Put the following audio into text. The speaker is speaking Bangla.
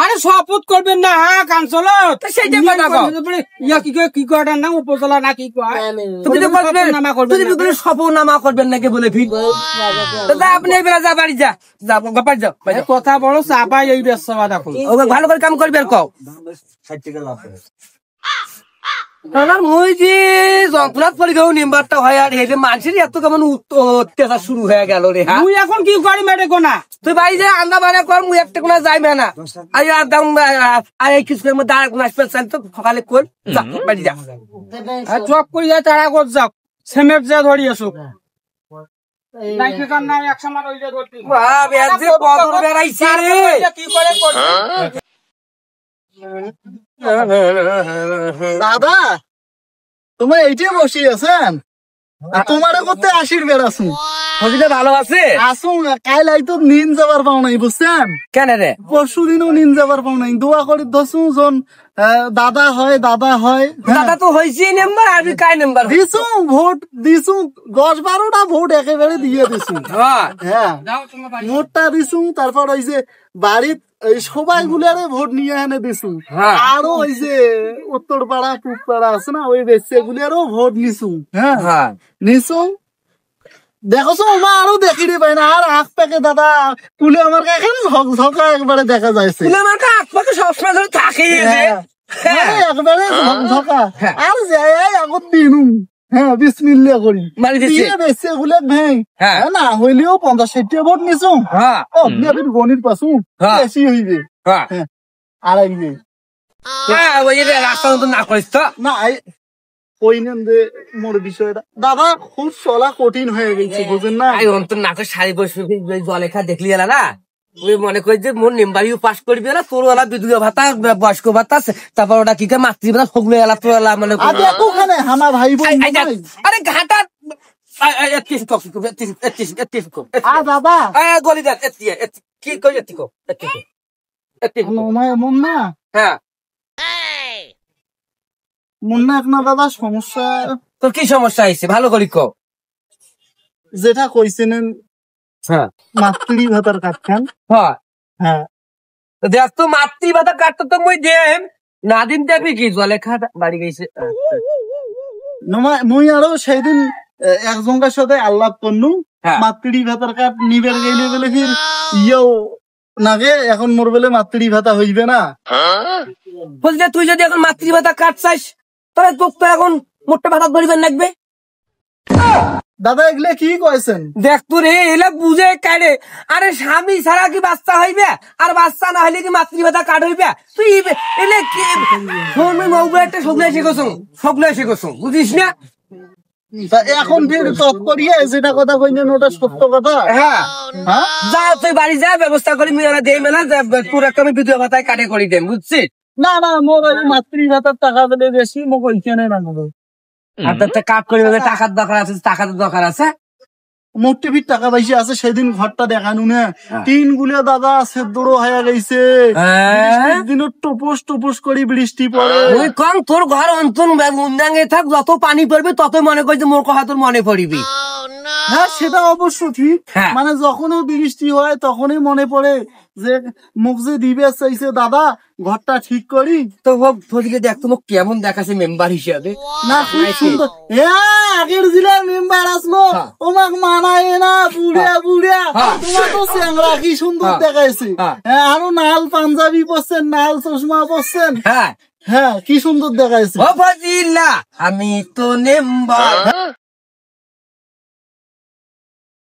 আরে শপথ করবেন না হ্যাঁ কাঞ্চল কি কয়টার নাম উপজেলা না কি কয় তুমি শপথ নামা করবেন নাকি বলে আপনি যা বাড়ি যা কথা বলো চাপাই এই ব্যবসা দেখো ভালো করে কাম করবে আর কও মুই যে জগন্নাথ পরীক্ষা নিম্বারটা হয় আর এই যে মানুষের এত কেমন অত্যাচার শুরু হয়ে গেল রে মুই এখন কি করি মেটে কোনা তুই ভাই যে আন্দা বাড়া কর মুই একটা কোনা যাইবে না আর দাম আর এই কিছুর মধ্যে আর কোন আসবে তো সকালে কর বাড়ি যা জব করে যা তারা কর যাও সেমেট যা ধরি আসো দাদা তোমার এইটাই বসে আছেন তোমার করতে আশির বেড়াছু ভালো আছে আসুন কাল আইতো নিন যাবার পাও নাই বুঝছেন কেন রে পরশু দিনও নিন যাবার পাও নাই দোয়া করে দশু জন দাদা হয় দাদা তো হয়েছে নাম্বার আর কাই নাম্বার দিছু ভোট দিছু 10-12টা ভোট একেবারে দিয়ে দিছু হ্যাঁ ভোটটা দিছু তারপর ওই যে বাড়ির সবাই গুলারে ভোট নিয়ে এনে দিছু আরো ওই যে উত্তর পাড়া পূব পাড়া আছে না ওই বেশি গুলারও ভোট নিছু হ্যাঁ নিছু দেখছো মা আরো দেখি রে ভাই না আর আখ পাকে দাদা কুলে আমার এখানে ঝকঝকা একবারে দেখা যাচ্ছে আমার আখ পাকে সবসময় ধরে থাকে একবারে ঝকঝকা আর যাই আগত দিনু হ্যাঁ বিসমিল্লাহ করি দিয়ে বেশি গুলো ভাই না হইলেও 50-60 ভোট নিছু আপনি গণিত পাসু বেশি হইবে আর আইবে ওই রাস্তা না করিস তো না ওই নেন যে মোর বিষয়টা দাদা খুব চলা কঠিন হয়ে গেছে বুঝেন না অন্তর না করে সারি বসে জলেখা দেখলি এলা না ওই মনে করি যে মোর নিম্বাড়িও পাস করবি না তোর ওলা বিধবা ভাতা বয়স্ক ভাতা তারপর ওটা কি মাতৃ ভাতা সগলো এলা তোর এলা মানে আমার ভাই বোন আরে ঘাটা দাদা গলি যা কি করি মুন্না হ্যাঁ মুন্না আপনার দাদা সমস্যা তোর কি সমস্যা হয়েছে ভালো করি কো যেটা কইছিলেন মাতৃ ভাতার কাটখান হ্যাঁ দেখ তো মাতৃ ভাতা কাটতো তো মই দেম না দিন দেখবি কি জলেখা বাড়ি গেছে মুই আরো সেইদিন একজনকার সাথে আল্লাপ করনু মাতৃ ভাতার কাট নিবের গেলে বলে ফির ইয়েও নাগে এখন মোর বলে মাতৃ ভাতা হইবে না বলছে তুই যদি এখন মাতৃ ভাতা কাট চাইস তাহলে তোর তো এখন মোটটা ভাতা ধরিবেন লাগবে দাদা এগুলা কি কয়েছেন দেখ তোর এলা বুঝে কাটে আরে স্বামী ছাড়া কি বাচ্চা হইবে আর বাচ্চা না হইলে কি মাতৃ ভাতা কাট হইবে তুই এলে কি একটা সগলাই শিখছো বুঝিস না এখন করিয়ে যেটা কথা কইলেন ওটা সত্য কথা হ্যাঁ যা তুই বাড়ি যা ব্যবস্থা করি মিলানা দেই মেলা তোর একটা আমি বিধবা ভাতায় কাটে করি দেন বুঝছিস না না মোর মাতৃ ভাতার টাকা দিলে বেশি মোক ওইখানে না আর কাট করি টাকার দরকার আছে টাকার দরকার আছে মোট টিভির টাকা পয়সা আছে সেদিন ঘরটা দেখানো না টিন গুলো দাদা সেদ্ধ হয়ে গেছে দিনের টপস টপস করে বৃষ্টি পড়ে ওই কম তোর ঘর অন্তন মুন্দাঙ্গে থাক যত পানি পড়বে তত মনে করি যে মোর কথা তোর মনে পড়িবি হ্যাঁ সেটা অবশ্য ঠিক মানে যখনই বৃষ্টি হয় তখনই মনে পড়ে যে মুখ যে দিবে চাইছে দাদা ঘরটা ঠিক করি তো ফজলে দেখ তোমার কেমন দেখাচ্ছে মেম্বার হিসাবে না খুব সুন্দর আগের জেলার মেম্বার আসলো ওমাক মানায় না বুড়িয়া বুড়িয়া তোমার তো চ্যাংরা কি সুন্দর দেখাইছে আরো নাল পাঞ্জাবি পরছেন নাল চশমা পরছেন হ্যাঁ কি সুন্দর দেখাইছে ও ফজিলা আমি তো মেম্বার